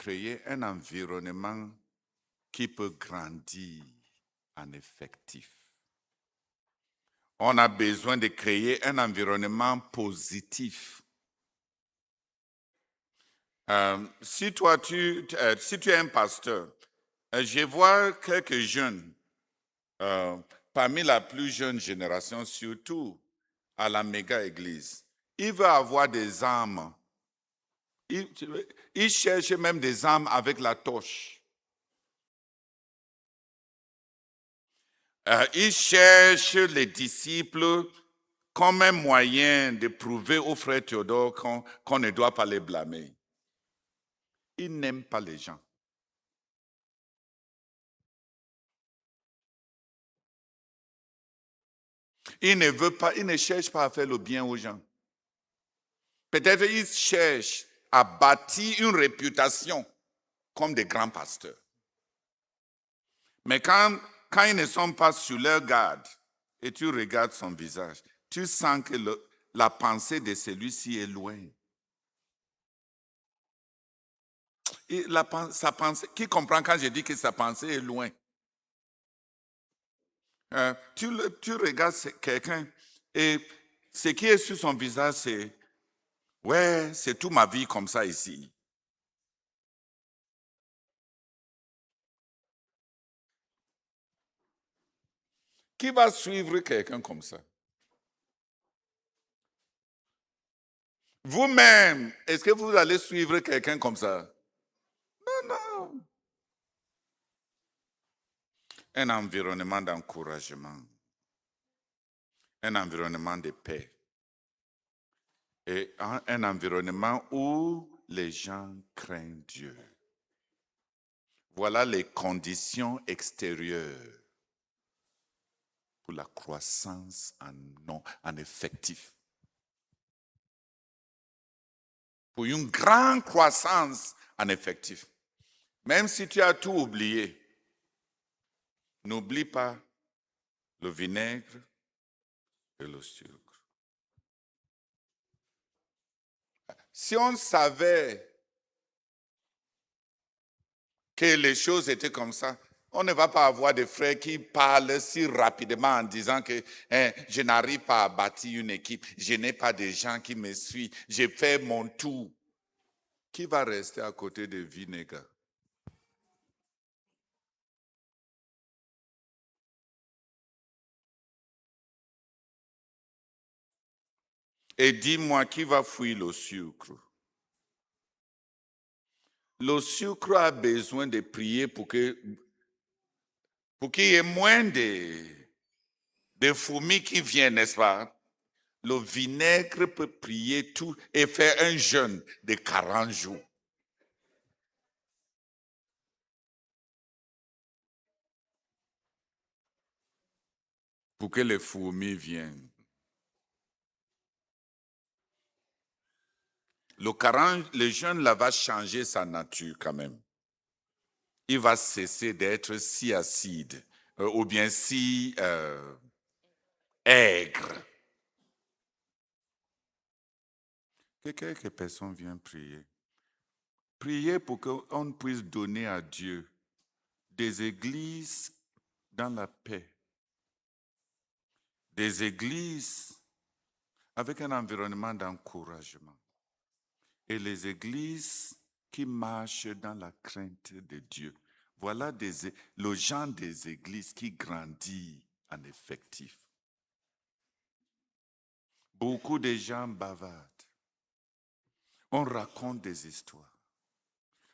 créer un environnement qui peut grandir en effectif. On a besoin de créer un environnement positif. Si tu es un pasteur, je vois quelques jeunes, parmi la plus jeune génération, surtout à la méga-église. Ils veulent avoir des armes. Ils cherchent même des armes avec la torche. Ils cherchent les disciples comme un moyen de prouver au frère Théodore qu'on ne doit pas les blâmer. Ils n'aiment pas les gens. Ils ne cherchent pas à faire le bien aux gens. Peut-être ils cherchent à bâtir une réputation comme des grands pasteurs. Mais quand ils ne sont pas sur leur garde et tu regardes son visage, tu sens que la pensée de celui-ci est loin. Et sa pensée, qui comprend quand je dis que sa pensée est loin? Tu regardes quelqu'un et ce qui est sur son visage, c'est « ouais, c'est toute ma vie comme ça ici ». Qui va suivre quelqu'un comme ça? Vous-même, est-ce que vous allez suivre quelqu'un comme ça? Non, non. Un environnement d'encouragement, un environnement de paix et un environnement où les gens craignent Dieu. Voilà les conditions extérieures pour la croissance en effectif. Pour une grande croissance en effectif. Même si tu as tout oublié, n'oublie pas le vinaigre et le sucre. Si on savait que les choses étaient comme ça, on ne va pas avoir des frères qui parlent si rapidement en disant que je n'arrive pas à bâtir une équipe, je n'ai pas de gens qui me suivent, j'ai fait mon tour. Qui va rester à côté de vinaigre? Et dis-moi, qui va fuir le sucre? Le sucre a besoin de prier pour qu'il y ait moins de fourmis qui viennent, n'est-ce pas? Le vinaigre peut prier tout et faire un jeûne de 40 jours. Pour que les fourmis viennent. Le jeûne là va changer sa nature quand même. Il va cesser d'être si acide ou bien si aigre. Que quelques personnes viennent prier. Priez pour qu'on puisse donner à Dieu des églises dans la paix. Des églises avec un environnement d'encouragement. Et les églises qui marchent dans la crainte de Dieu. Voilà le genre des églises qui grandit en effectif. Beaucoup de gens bavardent. On raconte des histoires.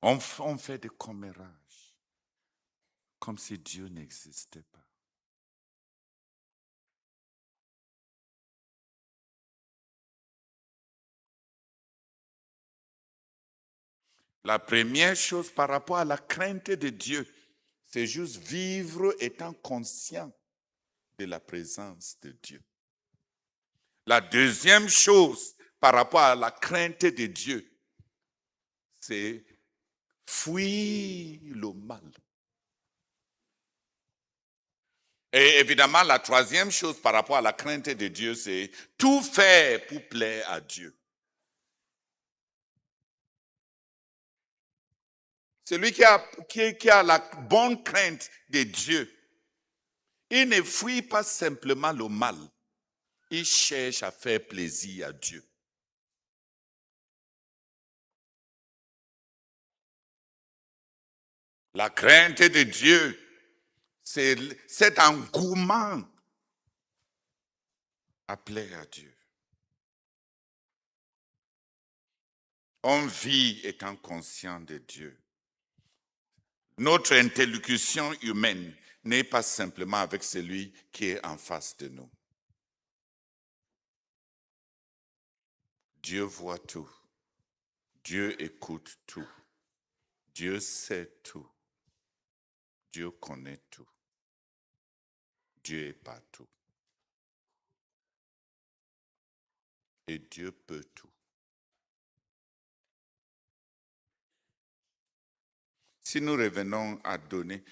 On fait des commérages. Comme si Dieu n'existait pas. La première chose par rapport à la crainte de Dieu, c'est juste vivre étant conscient de la présence de Dieu. La deuxième chose par rapport à la crainte de Dieu, c'est fuir le mal. Et évidemment, la troisième chose par rapport à la crainte de Dieu, c'est tout faire pour plaire à Dieu. celui qui a la bonne crainte de Dieu, il ne fuit pas simplement le mal, il cherche à faire plaisir à Dieu. La crainte de Dieu, c'est cet engouement à plaire à Dieu. On vit étant conscient de Dieu. Notre interlocution humaine n'est pas simplement avec celui qui est en face de nous. Dieu voit tout. Dieu écoute tout. Dieu sait tout. Dieu connaît tout. Dieu est partout. Et Dieu peut tout. Si nous revenons à donner,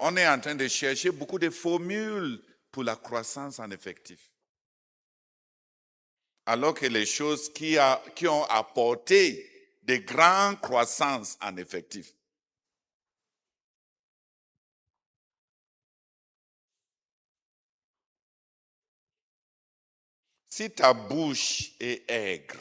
on est en train de chercher beaucoup de formules pour la croissance en effectif. Alors que les choses qui ont apporté de grandes croissances en effectif. Si ta bouche est aigre,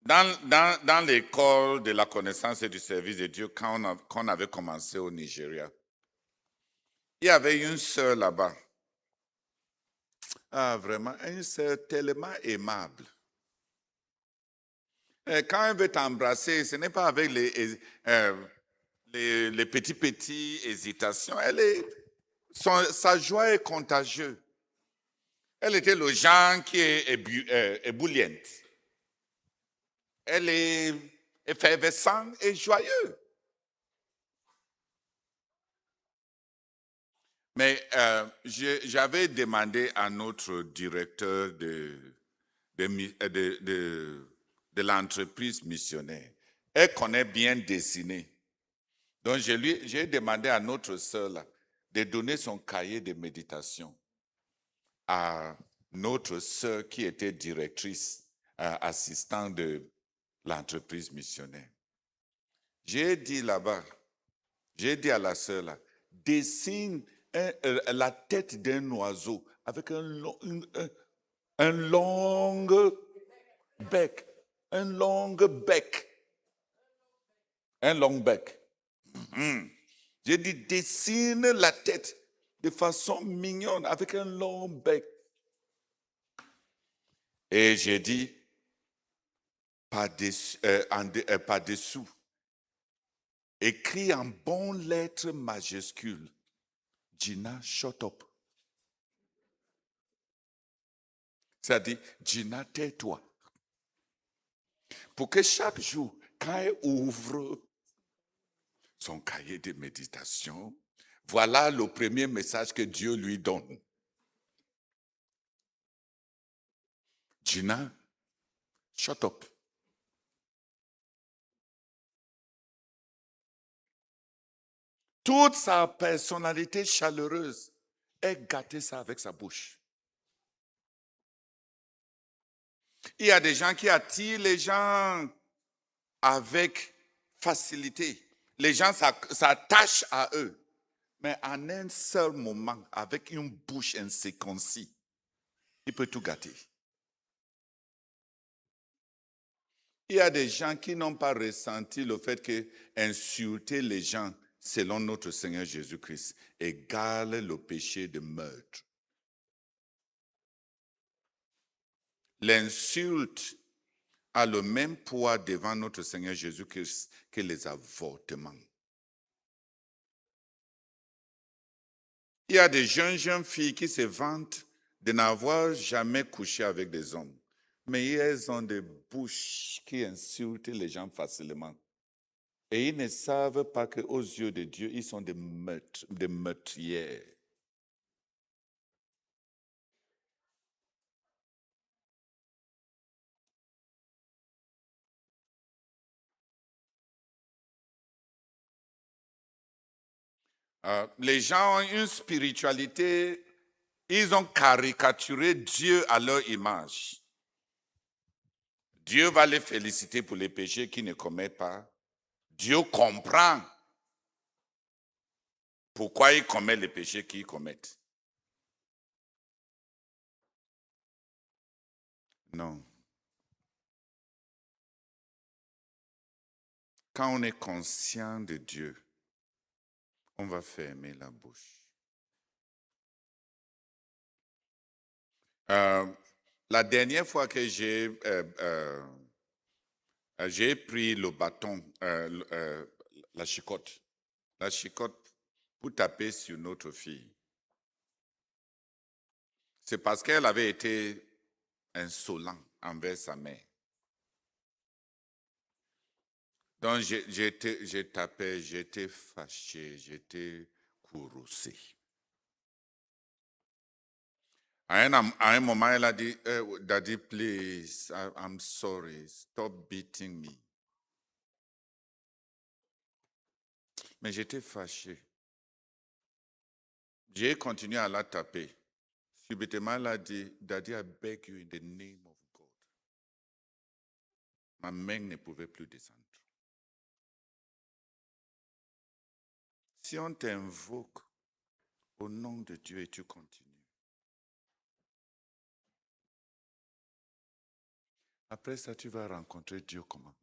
dans l'école de la connaissance et du service de Dieu, quand on avait commencé au Nigeria, il y avait une sœur là-bas. Ah, vraiment, une sœur tellement aimable. Et quand elle veut t'embrasser, ce n'est pas avec les petits hésitations. Sa joie est contagieuse. Elle était le genre qui est ébulliente. Elle est effervescente et joyeuse. Mais j'avais demandé à notre directeur de l'entreprise missionnaire. Elle connaît bien dessiner. Donc, j'ai demandé à notre sœur là, de donner son cahier de méditation à notre sœur qui était directrice, assistante de l'entreprise missionnaire. J'ai dit là-bas, j'ai dit à la sœur là, dessine la tête d'un oiseau avec un long bec. Un long bec. Un long bec. J'ai dit, dessine la tête de façon mignonne avec un long bec. Et j'ai dit, par-dessous, écrit en bonnes lettres majuscules, Gina, shut up. C'est-à-dire, Gina, tais-toi. Pour que chaque jour, quand elle ouvre son cahier de méditation, voilà le premier message que Dieu lui donne. Gina, shut up. Toute sa personnalité chaleureuse est gâtée ça avec sa bouche. Il y a des gens qui attirent les gens avec facilité. Les gens s'attachent à eux. Mais en un seul moment, avec une bouche incirconcis, il peut tout gâter. Il y a des gens qui n'ont pas ressenti le fait que insulter les gens, selon notre Seigneur Jésus-Christ, égale le péché de meurtre. L'insulte a le même poids devant notre Seigneur Jésus-Christ que les avortements. Il y a des jeunes filles qui se vantent de n'avoir jamais couché avec des hommes, mais elles ont des bouches qui insultent les gens facilement. Et ils ne savent pas qu'aux yeux de Dieu, ils sont des meurtrières. Les gens ont une spiritualité, ils ont caricaturé Dieu à leur image. Dieu va les féliciter pour les péchés qu'ils ne commettent pas. Dieu comprend pourquoi ils commettent les péchés qu'ils commettent. Non. Quand on est conscient de Dieu, on va fermer la bouche. La dernière fois que j'ai pris le bâton, la chicotte pour taper sur notre fille, c'est parce qu'elle avait été insolente envers sa mère. Donc, j'ai tapé, j'étais fâché, j'étais courroucé. À un moment, elle a dit, Daddy, please, I'm sorry, stop beating me. Mais j'étais fâché. J'ai continué à la taper. Subitement, elle a dit, Daddy, I beg you in the name of God. Ma main ne pouvait plus descendre. Si on t'invoque au nom de Dieu et tu continues, après ça, tu vas rencontrer Dieu comment?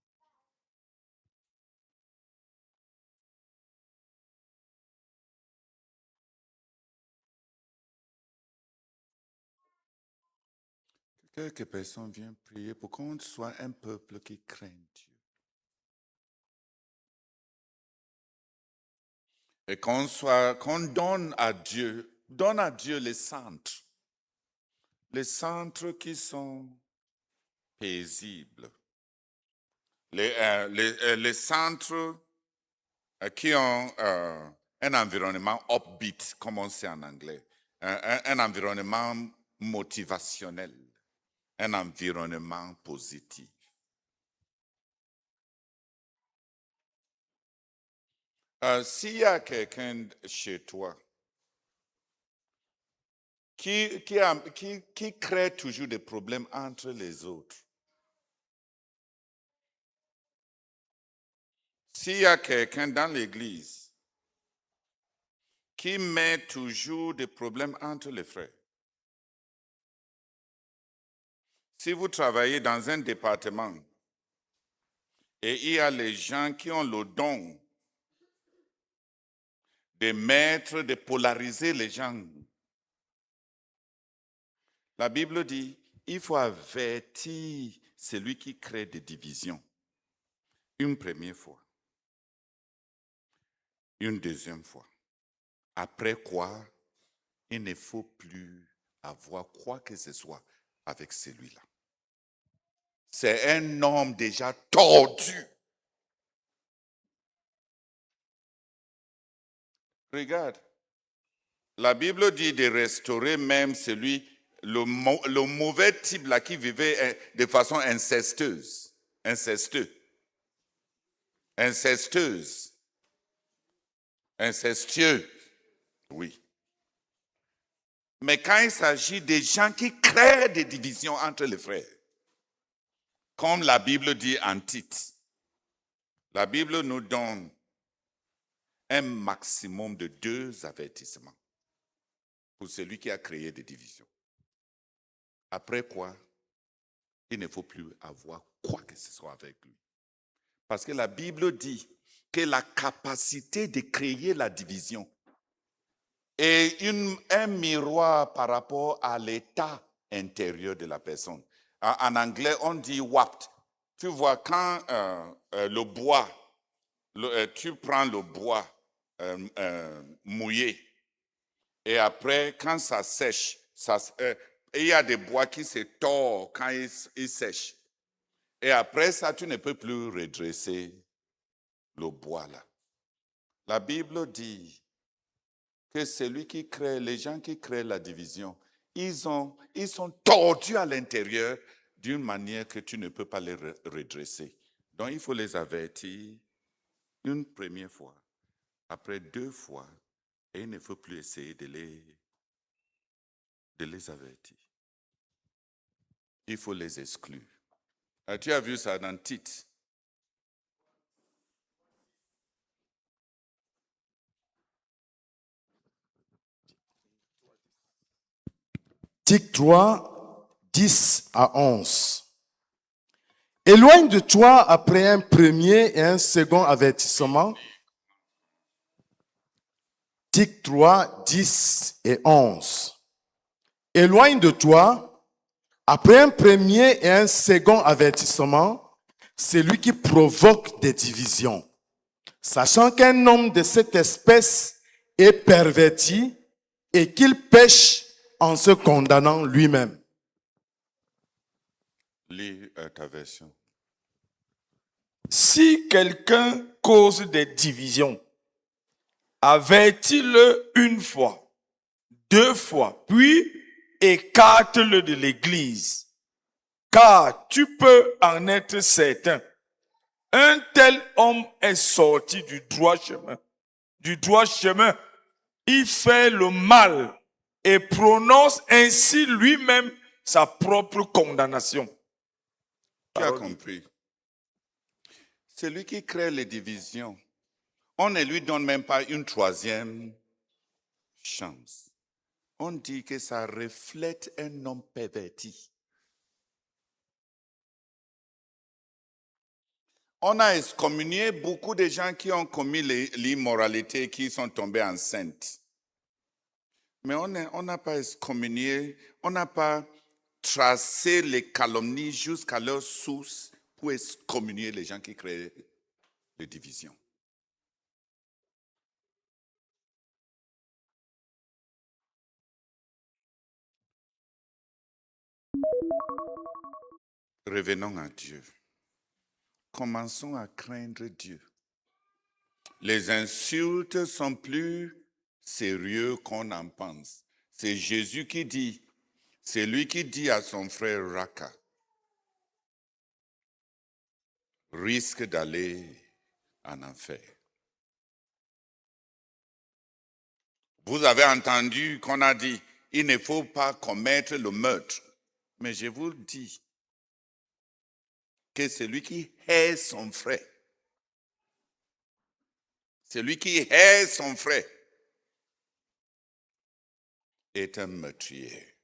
Quelques personnes viennent prier pour qu'on soit un peuple qui craint Dieu. Et qu'on donne à Dieu les centres qui sont paisibles, les centres qui ont un environnement upbeat, comme on sait en anglais, un environnement motivationnel, un environnement positif. S'il y a quelqu'un chez toi qui crée toujours des problèmes entre les autres, s'il y a quelqu'un dans l'église qui met toujours des problèmes entre les frères, si vous travaillez dans un département et il y a les gens qui ont le don de polariser les gens, la Bible dit, il faut avertir celui qui crée des divisions une première fois, une deuxième fois. Après quoi, il ne faut plus avoir quoi que ce soit avec celui-là. C'est un homme déjà tordu. Regarde, la Bible dit de restaurer même le mauvais type là qui vivait de façon incestueuse. Incestueuse. Incestueux. Oui. Mais quand il s'agit des gens qui créent des divisions entre les frères, comme la Bible dit en Tite, la Bible nous donne un maximum de 2 avertissements pour celui qui a créé des divisions. Après quoi, il ne faut plus avoir quoi que ce soit avec lui. Parce que la Bible dit que la capacité de créer la division est un miroir par rapport à l'état intérieur de la personne. En anglais, on dit warped. Tu vois, quand le bois, tu prends le bois mouillé, et après, quand ça sèche, il y a des bois qui se tordent quand ils sèchent. Et après ça, tu ne peux plus redresser le bois là. La Bible dit que celui qui crée, les gens qui créent la division, ils sont tordus à l'intérieur d'une manière que tu ne peux pas les redresser. Donc il faut les avertir une première fois, après 2 fois, et il ne faut plus essayer de les avertir. Il faut les exclure. Tu as vu ça dans Tite. Tite 3, 10 à 11. Éloigne de toi après un premier et un second avertissement. Tite 3, 10 et 11. Éloigne de toi après un premier et un second avertissement, celui qui provoque des divisions, sachant qu'un homme de cette espèce est perverti et qu'il pêche en se condamnant lui-même. Lis ta version. Si quelqu'un cause des divisions, avertis-le une fois, 2 fois, puis écarte-le de l'Église. Car tu peux en être certain, un tel homme est sorti du droit chemin. Du droit chemin, il fait le mal et prononce ainsi lui-même sa propre condamnation. Tu as compris. Celui qui crée les divisions, on ne lui donne même pas une troisième chance. On dit que ça reflète un homme perverti. On a excommunié beaucoup de gens qui ont commis l'immoralité, qui sont tombés enceintes. Mais on n'a pas excommunié, on n'a pas tracé les calomnies jusqu'à leur source pour excommunier les gens qui créent les divisions. Revenons à Dieu. Commençons à craindre Dieu. Les insultes sont plus sérieux qu'on en pense. C'est Jésus qui dit, c'est lui qui dit à son frère Raka, risque d'aller en enfer. Vous avez entendu qu'on a dit, il ne faut pas commettre le meurtre. Mais je vous dis que celui qui hait son frère, celui qui hait son frère est un meurtrier.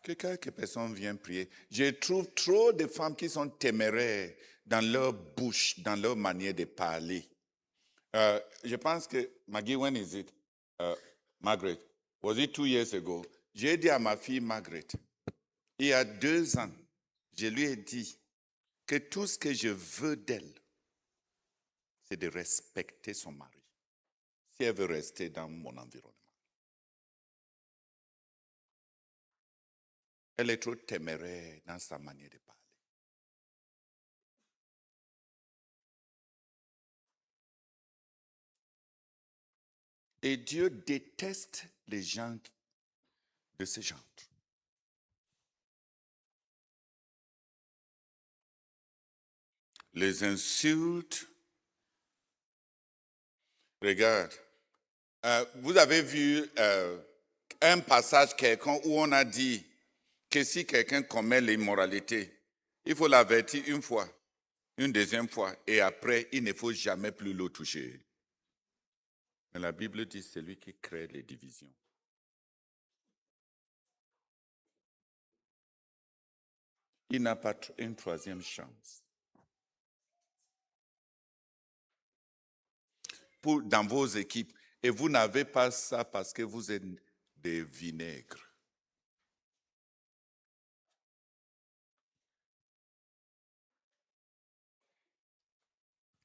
Que quelques personnes viennent prier. Je trouve trop de femmes qui sont téméraires dans leur bouche, dans leur manière de parler. Je pense que, Maggie, when is it? Margaret, was it 2 years ago? J'ai dit à ma fille Margaret, il y a 2 ans, je lui ai dit que tout ce que je veux d'elle, c'est de respecter son mari, si elle veut rester dans mon environnement. Elle est trop téméraire dans sa manière de parler. Et Dieu déteste les gens de ce genre. Les insultes. Regarde, vous avez vu un passage quelconque où on a dit que si quelqu'un commet l'immoralité, il faut l'avertir une fois, une deuxième fois, et après, il ne faut jamais plus le toucher. Mais la Bible dit c'est lui qui crée les divisions. Il n'a pas une troisième chance. Dans vos équipes, et vous n'avez pas ça parce que vous êtes des vinaigres.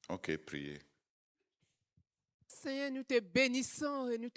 Ok, priez. Seigneur, nous te bénissons et nous te